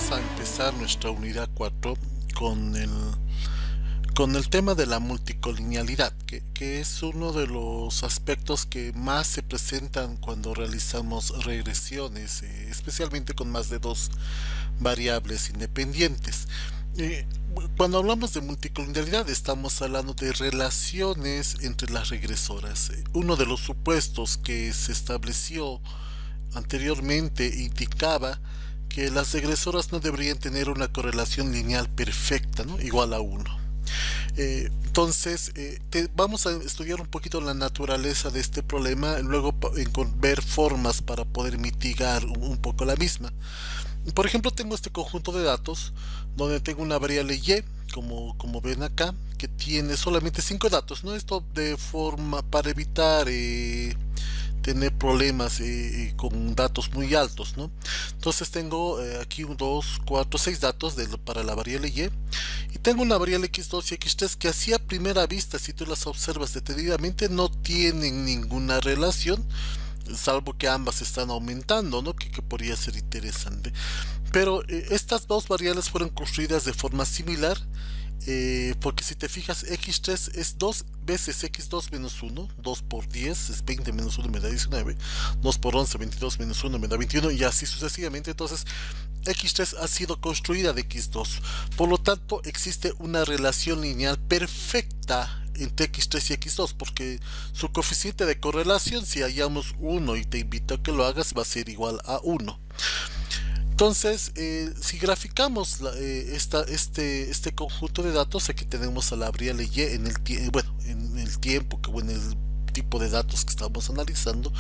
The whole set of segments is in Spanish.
vamos a empezar nuestra unidad 4 con el tema de la multicolinealidad, que es uno de los aspectos que más se presentan cuando realizamos regresiones, especialmente con más de dos variables independientes. Eh, Cuando hablamos de multicolinealidad estamos hablando de relaciones entre las regresoras. Uno de los supuestos que se estableció anteriormente indicaba que las regresoras no deberían tener una correlación lineal perfecta, ¿no? Igual a 1. Vamos a estudiar un poquito la naturaleza de este problema, luego ver formas para poder mitigar un poco la misma. Por ejemplo, tengo este conjunto de datos donde tengo una variable y, como ven acá, que tiene solamente 5 datos, ¿no? Esto de forma para evitar tener problemas con datos muy altos, ¿no? Entonces tengo aquí 2, 4, 6 datos para la variable y tengo una variable x2 y x3 que así a primera vista, si tú las observas detenidamente, no tienen ninguna relación, salvo que ambas están aumentando, ¿no? Que podría ser interesante. Pero estas dos variables fueron construidas de forma similar, porque si te fijas, x3 es 2 veces x2 menos 1, 2 por 10 es 20 menos 1 me da 19, 2 por 11, 22 menos 1 me da 21 y así sucesivamente. Entonces x3 ha sido construida de x2, por lo tanto existe una relación lineal perfecta entre x3 y x2, porque su coeficiente de correlación, si hallamos 1 y te invito a que lo hagas, va a ser igual a 1. Entonces, si graficamos este conjunto de datos, aquí tenemos a la variable y en el, en el tiempo, en el tipo de datos que estamos analizando.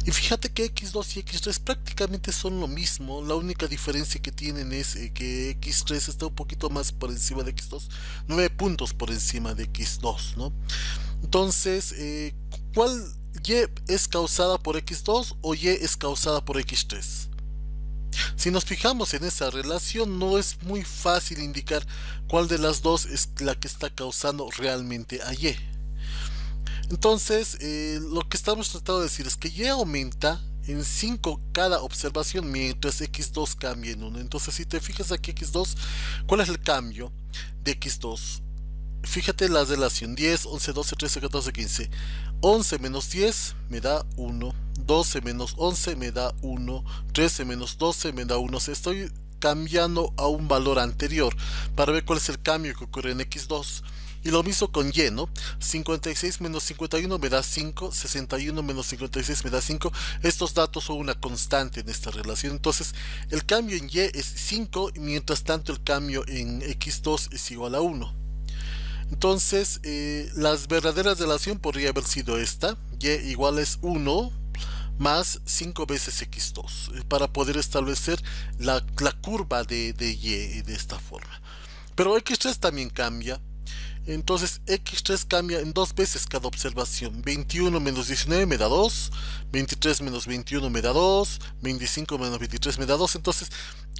Y fíjate que x2 y x3 prácticamente son lo mismo. La única diferencia que tienen es que x3 está un poquito más por encima de x2, 9 puntos por encima de x2, ¿no? Entonces, ¿cuál y es causada por x2 o y es causada por x3? Si nos fijamos en esa relación, no es muy fácil indicar cuál de las dos es la que está causando realmente a Y. Entonces, lo que estamos tratando de decir es que Y aumenta en 5 cada observación, mientras x2 cambia en 1. Entonces, si te fijas aquí x2, ¿cuál es el cambio de x2? Fíjate la relación 10, 11, 12, 13, 14, 15. 11 menos 10 me da 1. 12 menos 11 me da 1. 13 menos 12 me da 1. O sea, estoy cambiando a un valor anterior para ver cuál es el cambio que ocurre en x2. Y lo mismo con y, ¿no? 56 menos 51 me da 5. 61 menos 56 me da 5. Estos datos son una constante en esta relación. Entonces, el cambio en y es 5, mientras tanto el cambio en x2 es igual a 1. Entonces, la verdadera relación podría haber sido esta, y igual es 1 más 5 veces x2, para poder establecer la curva de y de esta forma. Pero x3 también cambia. Entonces x3 cambia en dos veces cada observación. 21 menos 19 me da 2, 23 menos 21 me da 2, 25 menos 23 me da 2. Entonces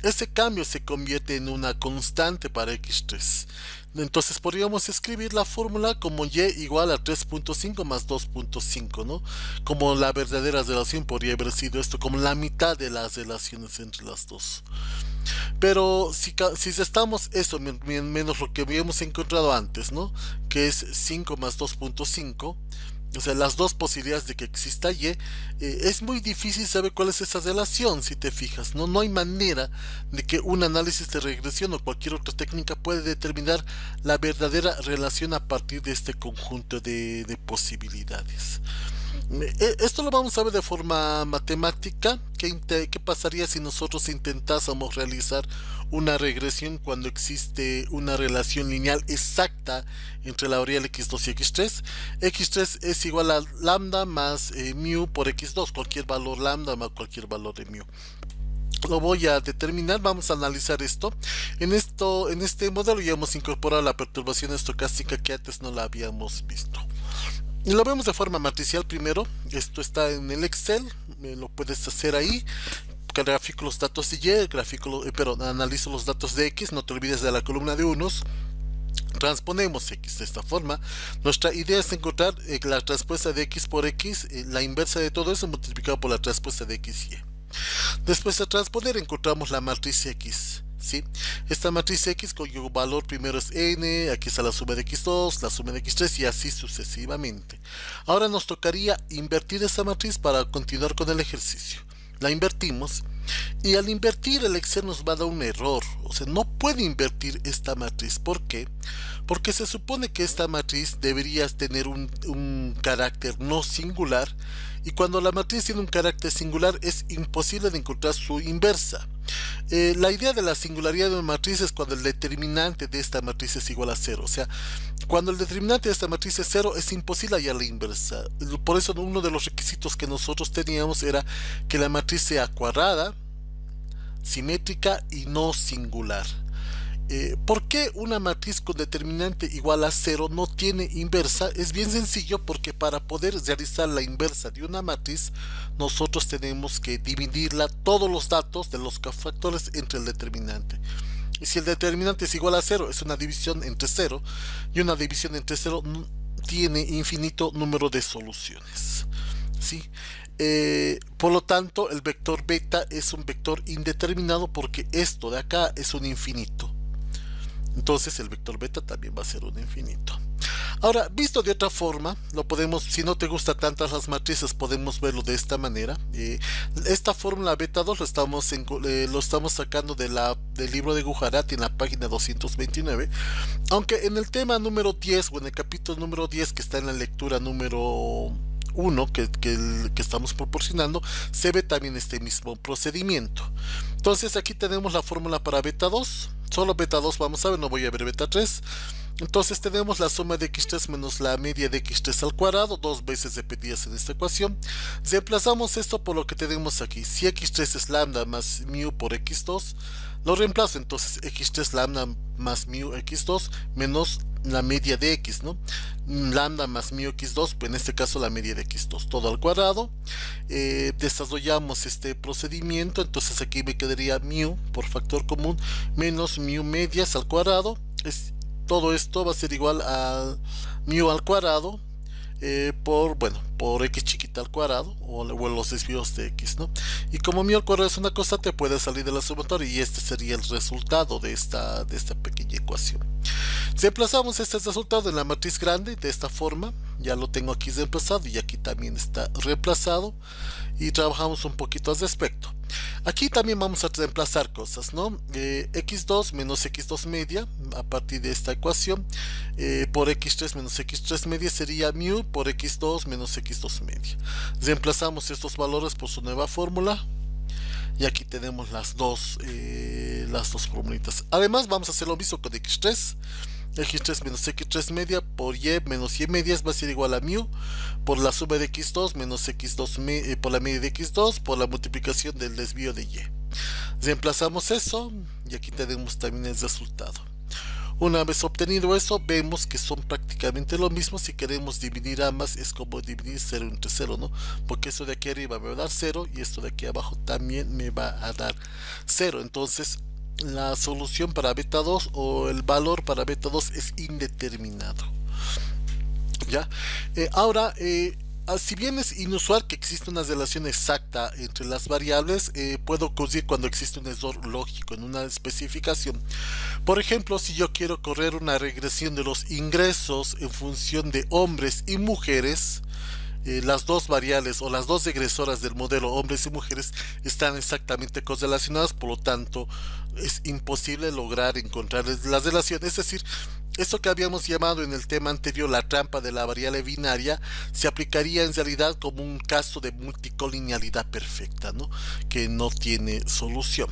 ese cambio se convierte en una constante para x3. Entonces podríamos escribir la fórmula como y igual a 3.5 más 2.5, ¿no? Como la verdadera relación podría haber sido esto, como la mitad de las relaciones entre las dos. Pero si estamos eso menos lo que habíamos encontrado antes, ¿no? Que es 5 más 2.5, o sea, las dos posibilidades de que exista y, es muy difícil saber cuál es esa relación, si te fijas, ¿no? No hay manera de que un análisis de regresión o cualquier otra técnica pueda determinar la verdadera relación a partir de este conjunto de posibilidades. Esto lo vamos a ver de forma matemática. ¿Qué pasaría si nosotros intentásemos realizar una regresión cuando existe una relación lineal exacta entre la variable x2 y x3? X3 es igual a lambda más mu por x2, cualquier valor lambda más cualquier valor de mu. Lo voy a determinar, vamos a analizar esto. En este modelo ya hemos incorporado la perturbación estocástica que antes no la habíamos visto. Y lo vemos de forma matricial primero. Esto está en el Excel, lo puedes hacer ahí. Grafico los datos de y, analizo los datos de x, no te olvides de la columna de unos. Transponemos x de esta forma. Nuestra idea es encontrar la transpuesta de x por x, la inversa de todo eso multiplicado por la transpuesta de x y. Después de transponer encontramos la matriz x. ¿sí? Esta matriz X cuyo valor primero es n, aquí está la suma de x2, la suma de x3 y así sucesivamente. Ahora nos tocaría invertir esta matriz para continuar con el ejercicio. La invertimos y al invertir el Excel nos va a dar un error, o sea, no puede invertir esta matriz. ¿Por qué? Porque se supone que esta matriz debería tener un carácter no singular, y cuando la matriz tiene un carácter singular es imposible de encontrar su inversa. La idea de la singularidad de una matriz es cuando el determinante de esta matriz es igual a cero. O sea, cuando el determinante de esta matriz es cero, es imposible hallar la inversa. Por eso uno de los requisitos que nosotros teníamos era que la matriz sea cuadrada, simétrica y no singular. ¿Por qué una matriz con determinante igual a cero no tiene inversa? Es bien sencillo, porque para poder realizar la inversa de una matriz nosotros tenemos que dividirla, todos los datos de los cofactores, entre el determinante. Y si el determinante es igual a cero, es una división entre cero, y una división entre cero tiene infinito número de soluciones, ¿sí? Por lo tanto, el vector beta es un vector indeterminado, porque esto de acá es un infinito. Entonces el vector beta también va a ser un infinito. Ahora, visto de otra forma, lo podemos, si no te gustan tantas las matrices, podemos verlo de esta manera. Esta fórmula beta 2 lo estamos sacando del libro de Gujarati en la página 229. Aunque en el tema número 10, o en el capítulo número 10, que está en la lectura número 1 que estamos proporcionando, se ve también este mismo procedimiento. Entonces aquí tenemos la fórmula para beta 2. Solo beta 2 vamos a ver, no voy a ver beta 3. Entonces tenemos la suma de x3 menos la media de x3 al cuadrado, dos veces repetidas en esta ecuación. Reemplazamos esto por lo que tenemos aquí. Si x3 es lambda más mu por x2, lo reemplazo. Entonces x3 lambda más mu x2 menos la media de x, ¿no? Lambda más mu x2, pues en este caso la media de x2, todo al cuadrado. Desarrollamos este procedimiento, entonces aquí me quedaría mu por factor común menos mu medias al cuadrado. Todo esto va a ser igual a mu al cuadrado por x chiquita al cuadrado, o los desvíos de x, ¿no? Y como mu al cuadrado es una constante, puede salir de la sumatoria, y este sería el resultado de esta pequeña ecuación. Reemplazamos este resultado en la matriz grande de esta forma. Ya lo tengo aquí reemplazado, y aquí también está reemplazado, y trabajamos un poquito al respecto. Aquí también vamos a reemplazar cosas, ¿no? x2 menos x2 media a partir de esta ecuación, por x3 menos x3 media sería mu por x2 menos x2 media. Reemplazamos estos valores por su nueva fórmula, y aquí tenemos las dos formulitas. Además vamos a hacer lo mismo con x3. x3 menos x3 media por y menos y medias va a ser igual a mu por la suma de x2 menos x2 por la media de x2 por la multiplicación del desvío de y. Reemplazamos eso, y aquí tenemos también el resultado. Una vez obtenido eso, vemos que son prácticamente lo mismo. Si queremos dividir ambas, es como dividir 0 entre 0, ¿no? Porque esto de aquí arriba me va a dar 0, y esto de aquí abajo también me va a dar 0. Entonces la solución para beta 2, o el valor para beta 2, es indeterminado. ¿Ya? Ahora, si bien es inusual que exista una relación exacta entre las variables, puede ocurrir cuando existe un error lógico en una especificación. Por ejemplo, si yo quiero correr una regresión de los ingresos en función de hombres y mujeres, las dos variables o las dos regresoras del modelo hombres y mujeres están exactamente correlacionadas, por lo tanto es imposible lograr encontrar la relación. Es decir, esto que habíamos llamado en el tema anterior la trampa de la variable binaria se aplicaría en realidad como un caso de multicolinealidad perfecta, ¿no? Que no tiene solución.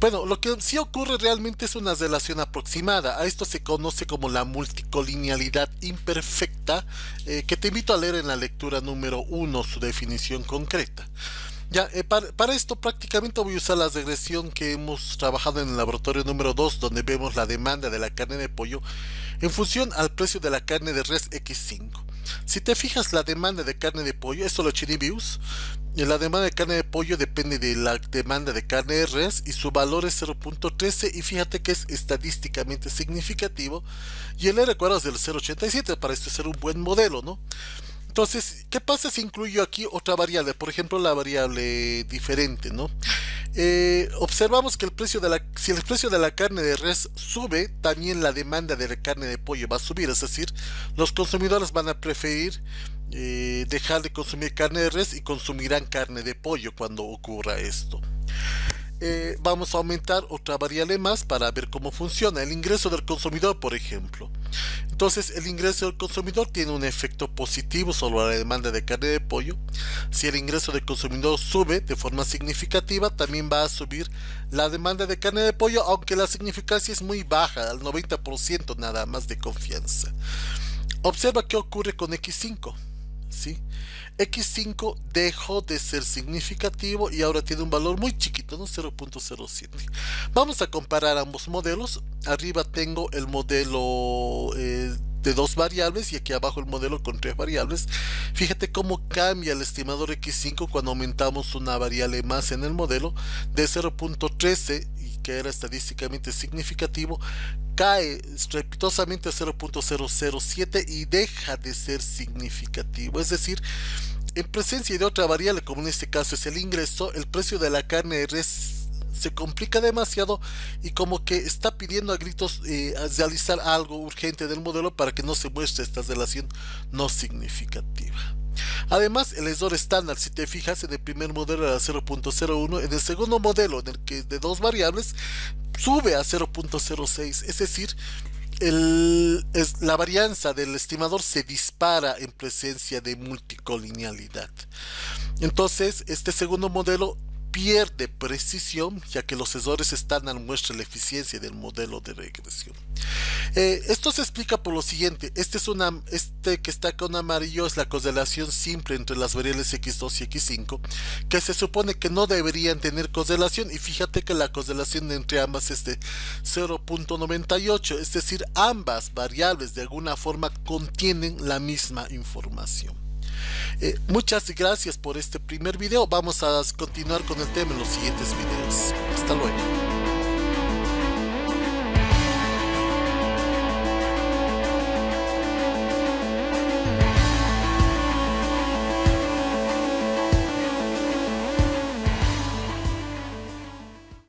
Bueno, lo que sí ocurre realmente es una relación aproximada. A esto se conoce como la multicolinealidad imperfecta, que te invito a leer en la lectura número 1 su definición concreta. Ya, para esto prácticamente voy a usar la regresión que hemos trabajado en el laboratorio número 2, donde vemos la demanda de la carne de pollo en función al precio de la carne de res X5. Si te fijas, la demanda de carne de pollo, esto lo Chinibius, la demanda de carne de pollo depende de la demanda de carne de res, y su valor es 0.13, y fíjate que es estadísticamente significativo, y el R cuadrado es del 0.87, para esto ser un buen modelo, ¿no? Entonces, ¿qué pasa si incluyo aquí otra variable? Por ejemplo, la variable diferente, ¿no? Observamos que si el precio de la carne de res sube, también la demanda de la carne de pollo va a subir. Es decir, los consumidores van a preferir dejar de consumir carne de res y consumirán carne de pollo cuando ocurra esto. Vamos a aumentar otra variable más para ver cómo funciona el ingreso del consumidor, por ejemplo. Entonces, el ingreso del consumidor tiene un efecto positivo sobre la demanda de carne de pollo. Si el ingreso del consumidor sube de forma significativa, también va a subir la demanda de carne de pollo, aunque la significancia es muy baja, al 90% nada más de confianza. Observa qué ocurre con X5. ¿Sí? X5 dejó de ser significativo y ahora tiene un valor muy chiquito, ¿no? 0.07. Vamos a comparar ambos modelos. Arriba tengo el modelo de dos variables y aquí abajo el modelo con tres variables. Fíjate cómo cambia el estimador X5 cuando aumentamos una variable más en el modelo de 0.13, y que era estadísticamente significativo, cae estrepitosamente a 0.007 y deja de ser significativo. Es decir, en presencia de otra variable, como en este caso es el ingreso, el precio de la carne de res se complica demasiado y como que está pidiendo a gritos realizar algo urgente del modelo para que no se muestre esta relación no significativa. Además, el error estándar, si te fijas, en el primer modelo era 0.01, en el segundo modelo, en el que es de dos variables, sube a 0.06, es decir, la varianza del estimador se dispara en presencia de multicolinealidad. Entonces, este segundo modelo pierde precisión, ya que los errores estándar muestran la eficiencia del modelo de regresión. Esto se explica por lo siguiente. Este que está con amarillo es la correlación simple entre las variables x2 y x5, que se supone que no deberían tener correlación, y fíjate que la correlación entre ambas es de 0.98, es decir, ambas variables de alguna forma contienen la misma información. Muchas gracias por este primer video. Vamos a continuar con el tema en los siguientes videos. Hasta luego.